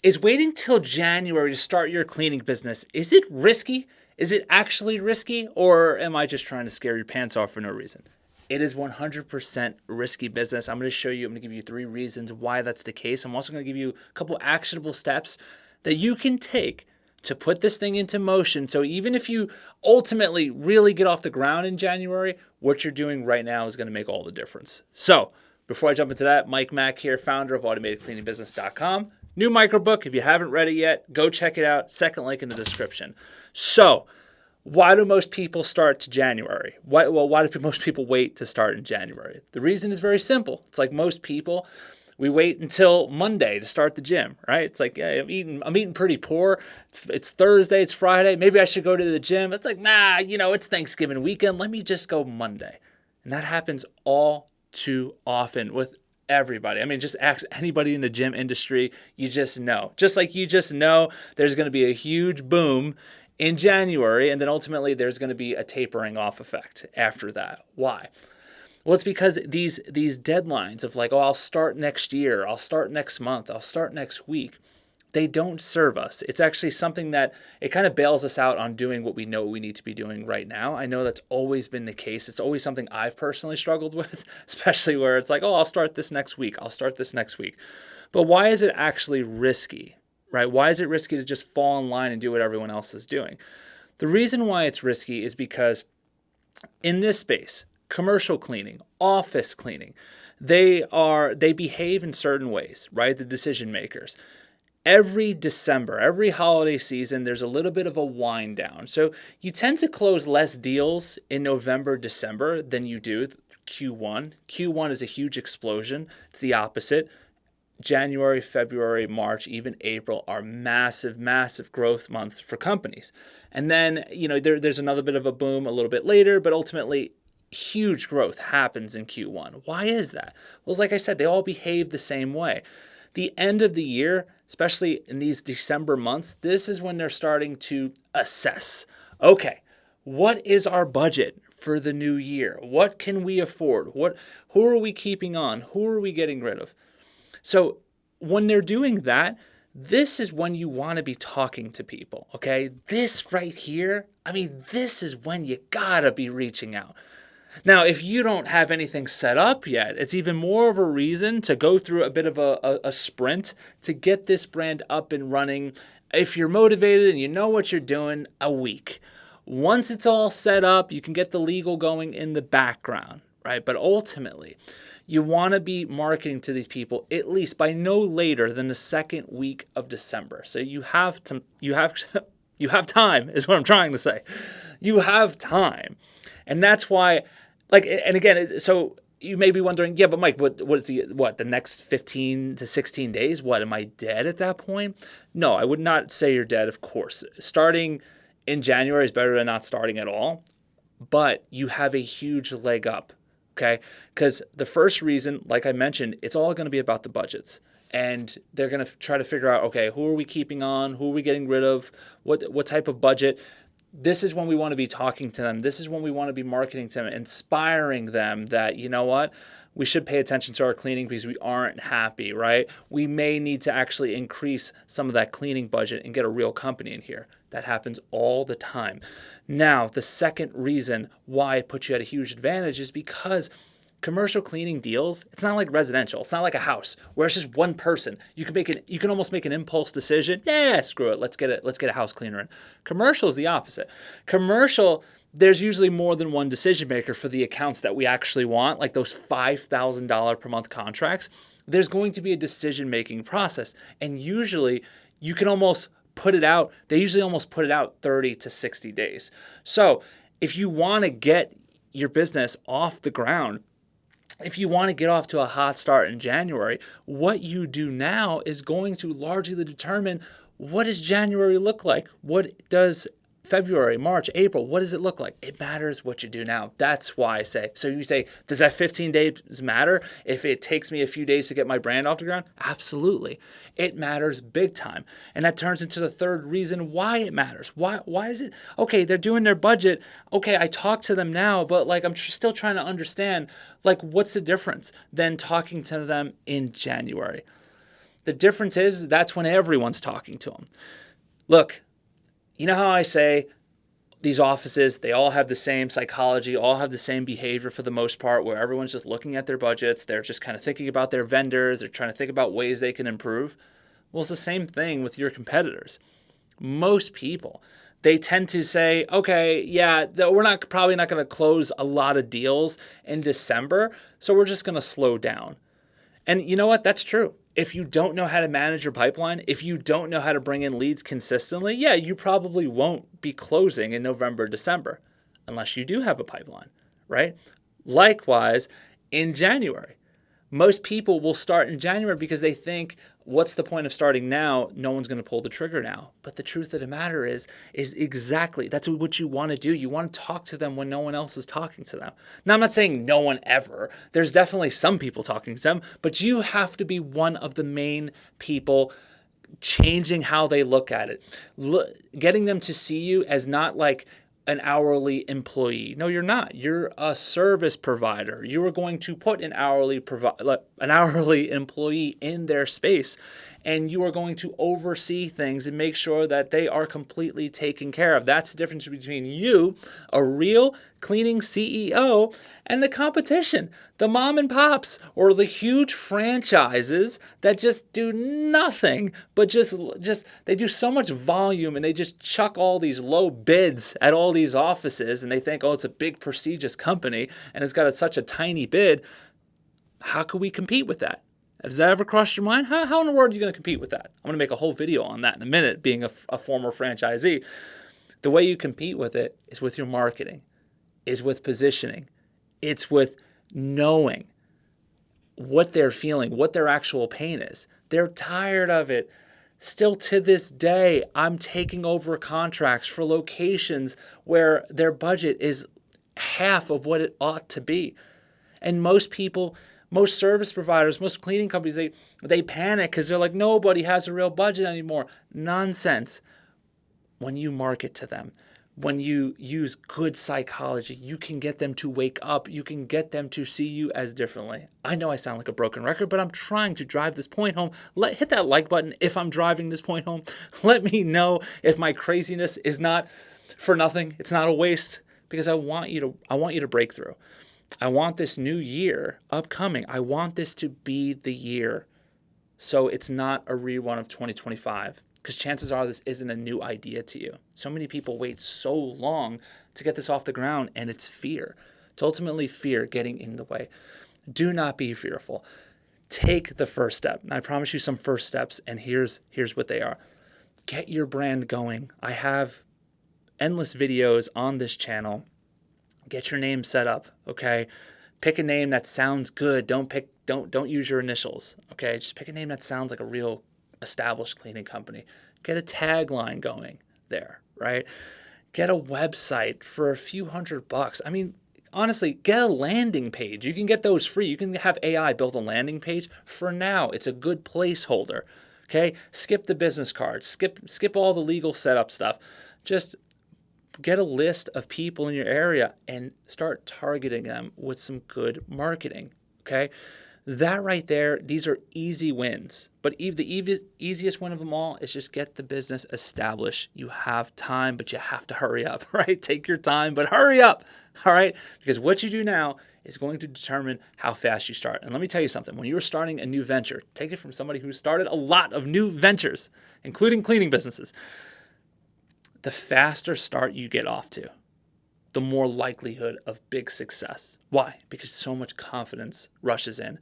Is waiting till January to start your cleaning business, is it risky? Is it actually risky? Or am I just trying to scare your pants off for no reason? It is 100% risky business. I'm going to give you 3 reasons why that's the case. I'm also going to give you a couple actionable steps that you can take to put this thing into motion. So even if you ultimately really get off the ground in January, what you're doing right now is going to make all the difference. So before I jump into that, Mike Mack here, founder of AutomatedCleaningBusiness.com. New microbook. If you haven't read it yet, go check it out. Second link in the description. So why do most people start to January? Why do most people wait to start in January? The reason is very simple. It's like most people, we wait until Monday to start the gym, right? It's like, yeah, I'm eating pretty poor. It's Thursday, it's Friday. Maybe I should go to the gym. It's like, nah, it's Thanksgiving weekend. Let me just go Monday. And that happens all too often with everybody. I mean, just ask anybody in the gym industry. You just know. Just like you just know there's going to be a huge boom in January, and then ultimately there's going to be a tapering off effect after that. Why? Well, it's because these deadlines of like, oh, I'll start next year, I'll start next month, I'll start next week, they don't serve us. It's actually something that it kind of bails us out on doing what we know we need to be doing right now. I know that's always been the case. It's always something I've personally struggled with, especially where it's like, oh, I'll start this next week. But why is it actually risky, right? Why is it risky to just fall in line and do what everyone else is doing? The reason why it's risky is because in this space, commercial cleaning, office cleaning, they behave in certain ways, right? The decision makers. Every December, every holiday season, there's a little bit of a wind down. So you tend to close less deals in November, December than you do Q1. Q1 is a huge explosion. It's the opposite. January, February, March, even April are massive, massive growth months for companies. And then, there's another bit of a boom a little bit later, but ultimately huge growth happens in Q1. Why is that? Well, like I said, they all behave the same way. The end of the year, especially in these December months, this is when they're starting to assess. Okay, what is our budget for the new year? What can we afford? Who are we keeping on? Who are we getting rid of? So when they're doing that, this is when you want to be talking to people, okay? This right here, this is when you gotta be reaching out. Now, if you don't have anything set up yet, it's even more of a reason to go through a bit of a sprint to get this brand up and running. If you're motivated and you know what you're doing, a week. Once it's all set up, you can get the legal going in the background, right? But ultimately, you want to be marketing to these people at least by no later than the second week of December. So you have time is what I'm trying to say. You have time. And that's why, and again, so you may be wondering, yeah, but Mike, what is the next 15 to 16 days? What, am I dead at that point? No, I would not say you're dead, of course. Starting in January is better than not starting at all, but you have a huge leg up, okay? Because the first reason, like I mentioned, it's all going to be about the budgets. And they're going to try to figure out, okay, who are we keeping on? Who are we getting rid of? What type of budget? This is when we want to be talking to them. This is when we want to be marketing to them, inspiring them that, you know what, we should pay attention to our cleaning because we aren't happy, right? We may need to actually increase some of that cleaning budget and get a real company in here. That happens all the time. Now, the second reason why it puts you at a huge advantage is because commercial cleaning deals, it's not like residential. It's not like a house where it's just one person. You can almost make an impulse decision. Yeah, screw it. Let's get a house cleaner in. Commercial is the opposite. Commercial, there's usually more than one decision maker for the accounts that we actually want, like those $5,000 per month contracts. There's going to be a decision-making process. And usually you can almost put it out. They usually almost put it out 30 to 60 days. So if you want to get your business off the ground, if you want to get off to a hot start in January, what you do now is going to largely determine what does January look like? What does February, March, April, what does it look like? It matters what you do now. That's why I say. So you say, does that 15 days matter if it takes me a few days to get my brand off the ground? Absolutely. It matters big time. And that turns into the third reason why it matters. Why is it? Okay, they're doing their budget. Okay, I talk to them now, but I'm still trying to understand, what's the difference than talking to them in January? The difference is that's when everyone's talking to them. Look, you know how I say these offices, they all have the same psychology, all have the same behavior for the most part, where everyone's just looking at their budgets. They're just kind of thinking about their vendors. They're trying to think about ways they can improve. Well, it's the same thing with your competitors. Most people, they tend to say, okay, yeah, we're probably not going to close a lot of deals in December, so we're just going to slow down. And you know what? That's true. If you don't know how to manage your pipeline, if you don't know how to bring in leads consistently, yeah, you probably won't be closing in November, December, unless you do have a pipeline, right? Likewise, in January. Most people will start in January because they think, what's the point of starting now? No one's going to pull the trigger now. But the truth of the matter is exactly, that's what you want to do. You want to talk to them when no one else is talking to them. Now, I'm not saying no one ever. There's definitely some people talking to them, but you have to be one of the main people changing how they look at it. Getting them to see you as not like an hourly employee. No, you're not. You're a service provider. You are going to put an hourly employee in their space, and you are going to oversee things and make sure that they are completely taken care of. That's the difference between you, a real cleaning CEO, and the competition, the mom and pops, or the huge franchises that just do nothing but just they do so much volume, and they just chuck all these low bids at all these offices, and they think, oh, it's a big prestigious company and it's got such a tiny bid. How can we compete with that? Has that ever crossed your mind? How in the world are you going to compete with that? I'm going to make a whole video on that in a minute, being a former franchisee. The way you compete with it is with your marketing, is with positioning. It's with knowing what they're feeling, what their actual pain is. They're tired of it. Still to this day, I'm taking over contracts for locations where their budget is half of what it ought to be. And most people, most service providers, most cleaning companies, they panic because they're like, nobody has a real budget anymore. Nonsense. When you market to them, when you use good psychology, you can get them to wake up. You can get them to see you as differently. I know I sound like a broken record, but I'm trying to drive this point home. Hit that like button if I'm driving this point home. Let me know if my craziness is not for nothing. It's not a waste, because I want you to break through. I want this new year upcoming. I want this to be the year, so it's not a rerun of 2025. Because chances are this isn't a new idea to you. So many people wait so long to get this off the ground, and it's fear. It's ultimately fear getting in the way. Do not be fearful. Take the first step. And I promise you some first steps, and here's what they are. Get your brand going. I have endless videos on this channel. Get your name set up, okay? Pick a name that sounds good. Don't use your initials, okay? Just pick a name that sounds like a real established cleaning company. Get a tagline going there, right? Get a website for a few $100. I mean, honestly, get a landing page. You can get those free. You can have AI build a landing page. For now, it's a good placeholder, okay? Skip the business cards. Skip all the legal setup stuff. Just get a list of people in your area and start targeting them with some good marketing, okay? That right there, these are easy wins. But the easiest win of them all is just get the business established. You have time, but you have to hurry up, right? Take your time, but hurry up, all right? Because what you do now is going to determine how fast you start. And let me tell you something. When you're starting a new venture, take it from somebody who started a lot of new ventures, including cleaning businesses. The faster start you get off to, the more likelihood of big success. Why? Because so much confidence rushes in.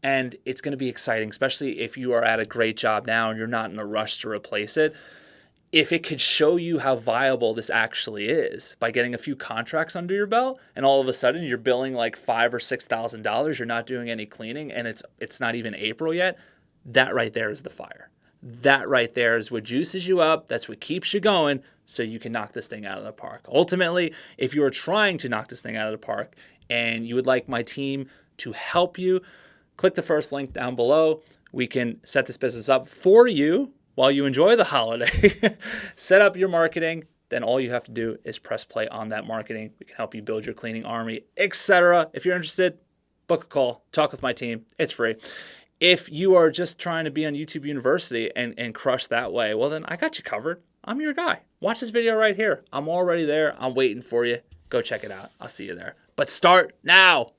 And it's going to be exciting, especially if you are at a great job now and you're not in a rush to replace it. If it could show you how viable this actually is by getting a few contracts under your belt, and all of a sudden you're billing like $5,000 or $6,000, you're not doing any cleaning, and it's not even April yet, that right there is the fire. That right there is what juices you up. That's what keeps you going, so you can knock this thing out of the park. Ultimately, if you are trying to knock this thing out of the park and you would like my team to help you, click the first link down below. We can set this business up for you while you enjoy the holiday. Set up your marketing. Then all you have to do is press play on that marketing. We can help you build your cleaning army, etc. If you're interested, book a call, talk with my team. It's free. If you are just trying to be on YouTube University and crush that way, well, then I got you covered. I'm your guy. Watch this video right here. I'm already there. I'm waiting for you. Go check it out. I'll see you there. But start now.